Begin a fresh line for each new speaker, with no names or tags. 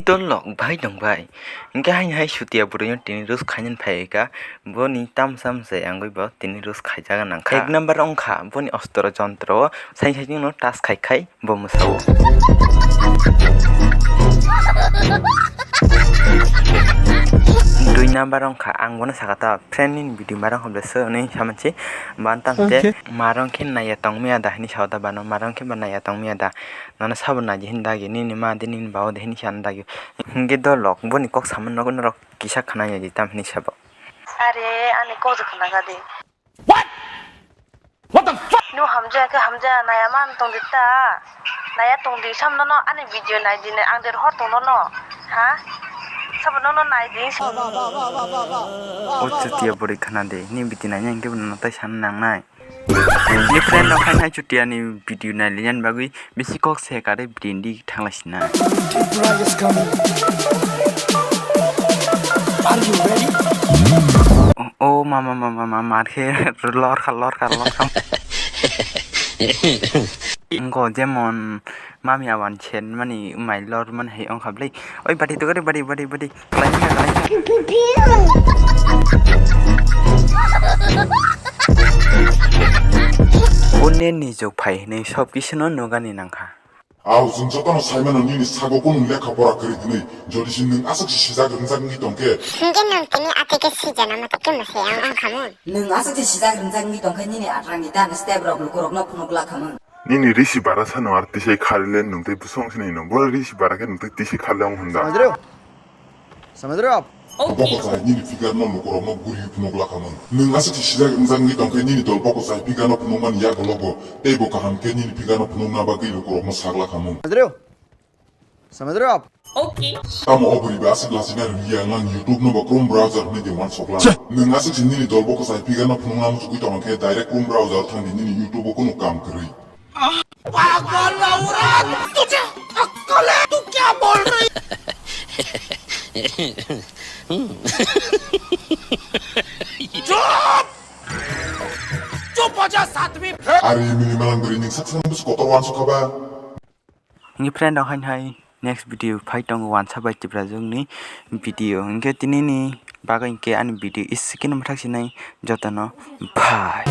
lok bai dong bai ingke hai sutia buru tini rus khanin phaika boni tam sam se angoi bo tini rus khaijaga nangkha ek number ongkha boni ostro jontro sai sai no tas khai bo musao dui number ongkha ang bono sakata friend in video marang hobeso ni samanchi bantam te marang khin naya tongmia da ni sauda bano marang khin banaya tongmia da nana sabna ji hinda gi ni ma din ni bawo de ni sanda gi nge do lok boni kok saman no rok kisa khana ya ji tam ni sabo
अरे आने को जो खाना दे
What the fuck?
No हमजा नया मान तों दिता नया तों दी साम नो आने वीडियो नाइ दिने आं देर हर तों नो हा सब नो नाइ दी
o chutia buri khana de ni bitina nyang ke no tai san nang nai ni friend no khai chutia ni video na lian bagui bisi kok se ka de brindi thanglasina
Bride is coming. Are you ready?
oh mama mar khe lor kha Ngo jemon mami awan chen mani mai lor man hei ong khablei oi badi to badi One ni jok phai nei sob kisno nogani nangkha
아우 진짜로 살면은 니니 사고꾼 레카 보라 그랬더니 저리신는 아석시 시작 응상이 동게
승계는 그니 아직의 시잖아 뭐 듣겠으세요 안 가면
능 아석지 시작 등장이 동카니니 아랑이 다는 스텝으로 고럭노 푸노글라 카문
니니 리시 바라사 노아르 티시 칼렌 능테 부송신이 넘볼 리시 바라게 능테 티시 칼랑 혼다
Samadrop.
보고사 니니 피가 넘고 고럭노 구리 푸노글라 카문 능 아석시 시작 응상이 동게 니니 돌 보고사 피가 넘 푸노만 야글로고 테이보카 함께 니니 피가 넘 푸노나 바기로 고럭노 사글라 카문
Samadrop.
Tamo obri ba asik lasina riya ngan YouTube no ba Chrome browser ni de wan sokla 능 아석시 니니 돌 보고사 피가 넘 푸노나 무 주고 또 ke direct Chrome browser thang 니니 YouTube ko no kam kri Ari minimalang berining saksan bus kotor wan sokaba
Ngi friend ong hai next video phai tong wan sabai tibra jong ni video nge tini ni bagai ke an video is skin mathak sinai jotano bye